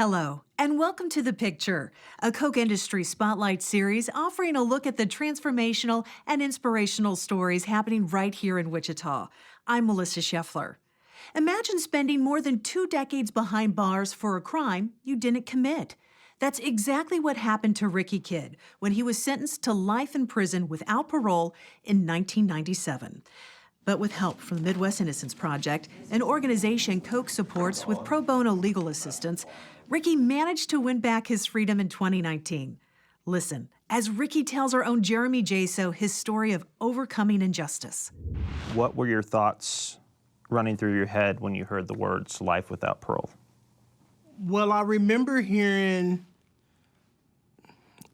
Hello, and welcome to The Picture, a Koch Industry Spotlight series offering a look at the transformational and inspirational stories happening right here in Wichita. I'm Melissa Scheffler. Imagine spending more than 2 decades behind bars for a crime you didn't commit. That's exactly what happened to Ricky Kidd when he was sentenced to life in prison without parole in 1997. But with help from the Midwest Innocence Project, an organization Koch supports with pro bono legal assistance, Ricky managed to win back his freedom in 2019. Listen, as Ricky tells our own Jeremy Jaso his story of overcoming injustice. What were your thoughts running through your head when you heard the words life without parole? Well, I remember hearing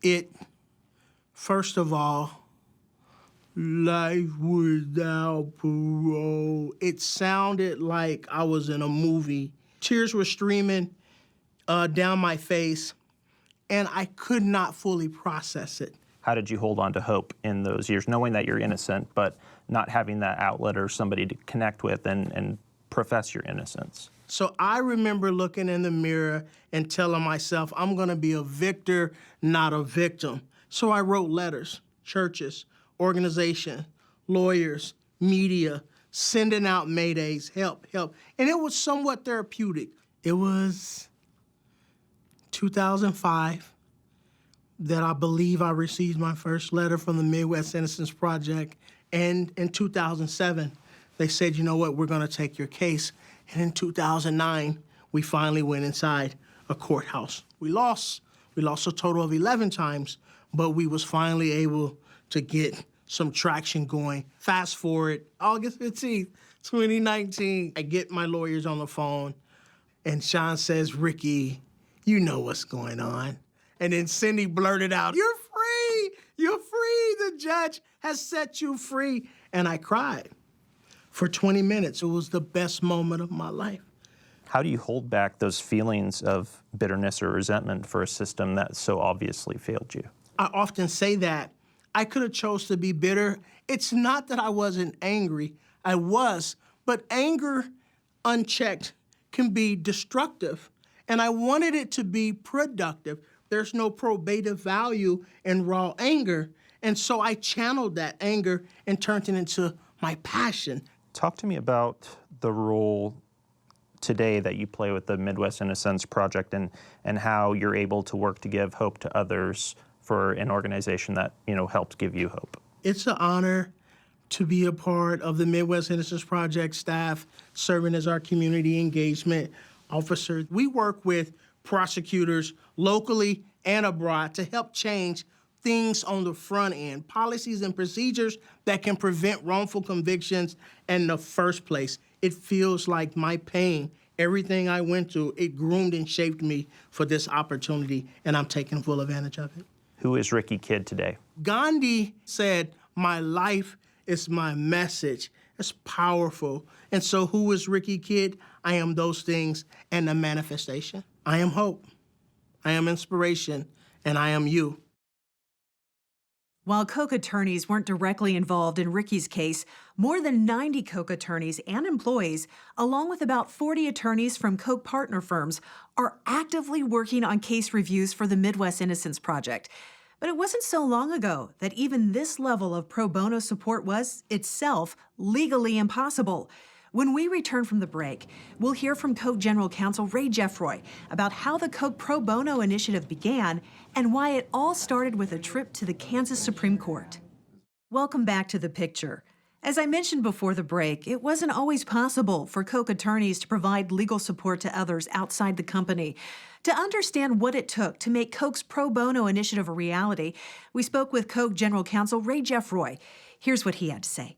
it, first of all, life without parole. It sounded like I was in a movie. Tears were streaming down my face, and I could not fully process it. How did you hold on to hope in those years, knowing that you're innocent, but not having that outlet or somebody to connect with and profess your innocence? So I remember looking in the mirror and telling myself, I'm gonna be a victor, not a victim. So I wrote letters, churches, organizations, lawyers, media, sending out maydays, help, help. And it was somewhat therapeutic. It was 2005 that I believe I received my first letter from the Midwest Innocence Project. And in 2007, they said, you know what, we're gonna take your case. And in 2009, we finally went inside a courthouse. We lost a total of 11 times, but we was finally able to get some traction going. Fast forward, August 15th, 2019, I get my lawyers on the phone, and Sean says, Ricky, you know what's going on. And then Cindy blurted out, you're free, you're free, the judge has set you free. And I cried for 20 minutes. It was the best moment of my life. How do you hold back those feelings of bitterness or resentment for a system that so obviously failed you? I often say that I could have chose to be bitter. It's not that I wasn't angry, I was, but anger unchecked can be destructive. And I wanted it to be productive. There's no probative value in raw anger. And so I channeled that anger and turned it into my passion. Talk to me about the role today that you play with the Midwest Innocence Project and how you're able to work to give hope to others for an organization that, helped give you hope. It's an honor to be a part of the Midwest Innocence Project staff, serving as our community engagement officer. We work with prosecutors locally and abroad to help change things on the front end, policies and procedures that can prevent wrongful convictions in the first place. It feels like my pain, everything I went through, it groomed and shaped me for this opportunity, and I'm taking full advantage of it. Who is Ricky Kidd today? Gandhi said, my life is my message. It's powerful. And so who is Ricky Kidd? I am those things and the manifestation. I am hope. I am inspiration, and I am you. While Koch attorneys weren't directly involved in Ricky's case, more than 90 Koch attorneys and employees, along with about 40 attorneys from Koch partner firms, are actively working on case reviews for the Midwest Innocence Project. But it wasn't so long ago that even this level of pro bono support was, itself, legally impossible. When we return from the break, we'll hear from Koch General Counsel Ray Jeffroy about how the Koch Pro Bono initiative began and why it all started with a trip to the Kansas Supreme Court. Welcome back to The Picture. As I mentioned before the break, it wasn't always possible for Koch attorneys to provide legal support to others outside the company. To understand what it took to make Koch's Pro Bono initiative a reality, we spoke with Koch General Counsel Ray Jeffroy. Here's what he had to say.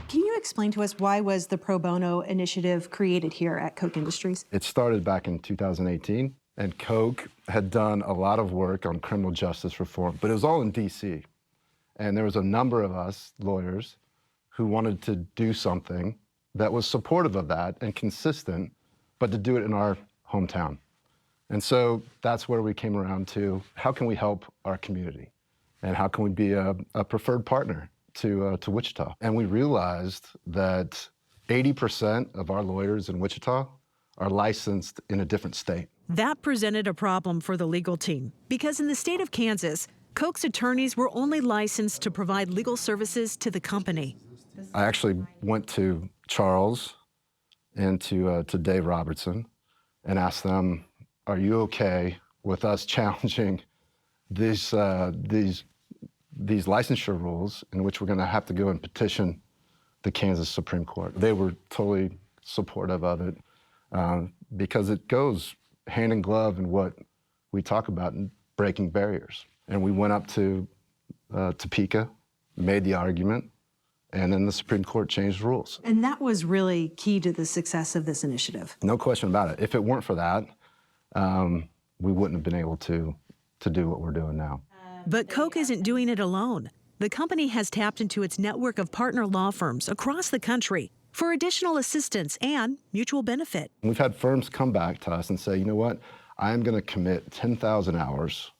Can you explain to us why was the Pro Bono initiative created here at Koch Industries? It started back in 2018, and Koch had done a lot of work on criminal justice reform, but it was all in D.C. And there was a number of us, lawyers, who wanted to do something that was supportive of that and consistent, but to do it in our hometown. And so that's where we came around to, how can we help our community? And how can we be a preferred partner to Wichita? And we realized that 80% of our lawyers in Wichita are licensed in a different state. That presented a problem for the legal team because in the state of Kansas, Koch's attorneys were only licensed to provide legal services to the company. I actually went to Charles and to Dave Robertson and asked them, are you okay with us challenging these licensure rules in which we're going to have to go and petition the Kansas Supreme Court? They were totally supportive of it because it goes hand in glove in what we talk about in breaking barriers. And we went up to Topeka, made the argument, and then the Supreme Court changed rules. And that was really key to the success of this initiative. No question about it. If it weren't for that, we wouldn't have been able to do what we're doing now. But Koch isn't doing it alone. The company has tapped into its network of partner law firms across the country for additional assistance and mutual benefit. We've had firms come back to us and say, you know what, I am going to commit 10,000 hours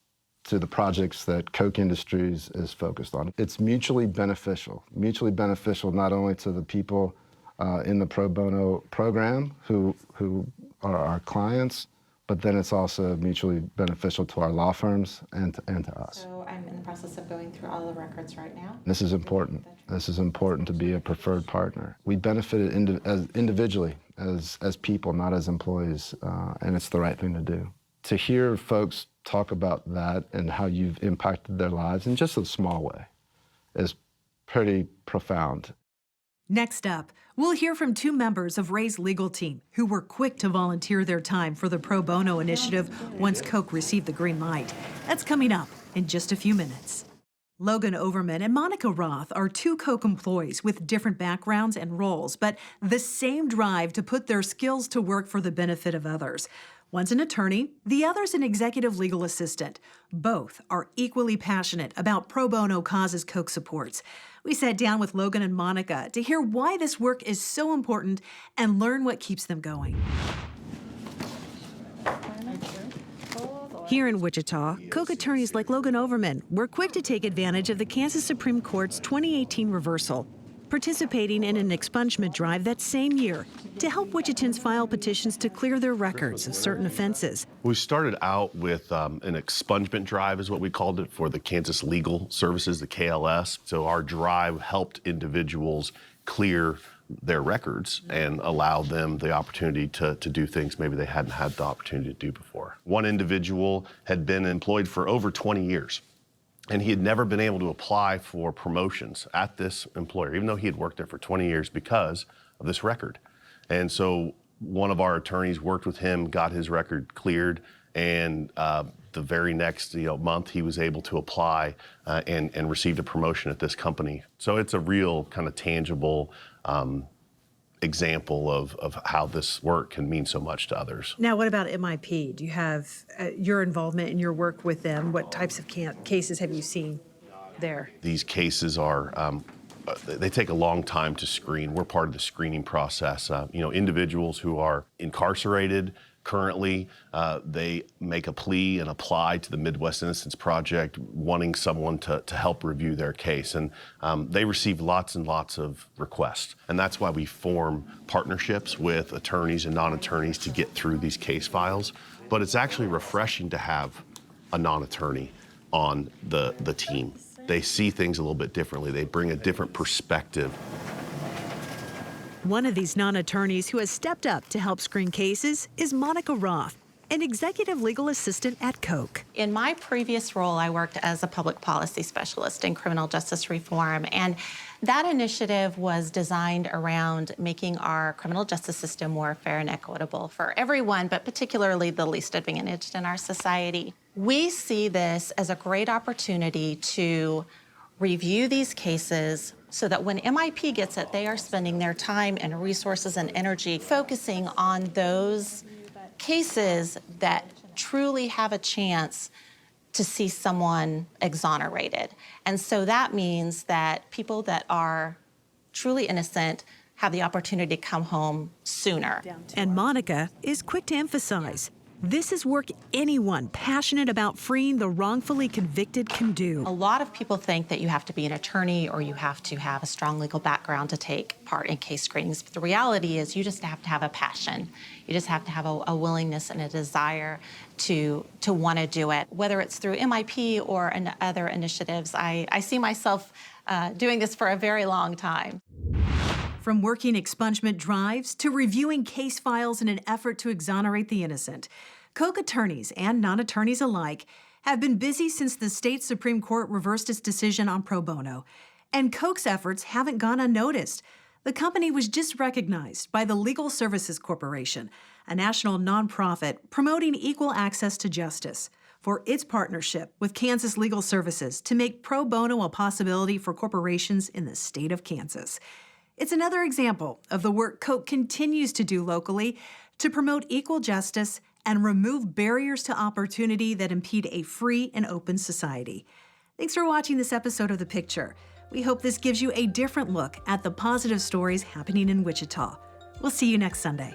to the projects that Koch Industries is focused on. It's mutually beneficial not only to the people in the pro bono program who are our clients, but then it's also mutually beneficial to our law firms and to us. So I'm in the process of going through all the records right now. This is important. This is important to be a preferred partner. We benefited individually as people, not as employees, and it's the right thing to do. To hear folks talk about that and how you've impacted their lives in just a small way is pretty profound. Next up, we'll hear from two members of Ray's legal team who were quick to volunteer their time for the pro bono initiative once Koch received the green light. That's coming up in just a few minutes. Logan Overman and Monica Roth are two Koch employees with different backgrounds and roles, but the same drive to put their skills to work for the benefit of others. One's an attorney, the other's an executive legal assistant. Both are equally passionate about pro bono causes Koch supports. We sat down with Logan and Monica to hear why this work is so important and learn what keeps them going. Here in Wichita, Koch attorneys like Logan Overman were quick to take advantage of the Kansas Supreme Court's 2018 reversal, participating in an expungement drive that same year to help Wichitans file petitions to clear their records of certain offenses. We started out with an expungement drive, is what we called it, for the Kansas Legal Services, the KLS. So our drive helped individuals clear their records and allow them the opportunity to do things maybe they hadn't had the opportunity to do before. One individual had been employed for over 20 years. And he had never been able to apply for promotions at this employer, even though he had worked there for 20 years because of this record. And so one of our attorneys worked with him, got his record cleared, and the very next month he was able to apply and received a promotion at this company. So it's a real kind of tangible example of how this work can mean so much to others. Now, what about MIP? Do you have your involvement in your work with them? What types of cases have you seen there? These cases are, they take a long time to screen. We're part of the screening process. Individuals who are incarcerated currently, they make a plea and apply to the Midwest Innocence Project wanting someone to help review their case. And they receive lots and lots of requests. And that's why we form partnerships with attorneys and non-attorneys to get through these case files. But it's actually refreshing to have a non-attorney on the team. They see things a little bit differently. They bring a different perspective. One of these non-attorneys who has stepped up to help screen cases is Monica Roth, an executive legal assistant at Koch. In my previous role, I worked as a public policy specialist in criminal justice reform, and that initiative was designed around making our criminal justice system more fair and equitable for everyone, but particularly the least advantaged in our society. We see this as a great opportunity to review these cases so that when MIP gets it, they are spending their time and resources and energy focusing on those cases that truly have a chance to see someone exonerated. And so that means that people that are truly innocent have the opportunity to come home sooner. And Monica is quick to emphasize This is work anyone passionate about freeing the wrongfully convicted can do. A lot of people think that you have to be an attorney or you have to have a strong legal background to take part in case screenings. But the reality is you just have to have a passion. You just have to have a willingness and a desire to want to do it. Whether it's through MIP or in other initiatives, I see myself doing this for a very long time. From working expungement drives to reviewing case files in an effort to exonerate the innocent, Koch attorneys and non-attorneys alike have been busy since the state Supreme Court reversed its decision on pro bono. And Koch's efforts haven't gone unnoticed. The company was just recognized by the Legal Services Corporation, a national nonprofit promoting equal access to justice, for its partnership with Kansas Legal Services to make pro bono a possibility for corporations in the state of Kansas. It's another example of the work Koch continues to do locally to promote equal justice and remove barriers to opportunity that impede a free and open society. Thanks for watching this episode of The Picture. We hope this gives you a different look at the positive stories happening in Wichita. We'll see you next Sunday.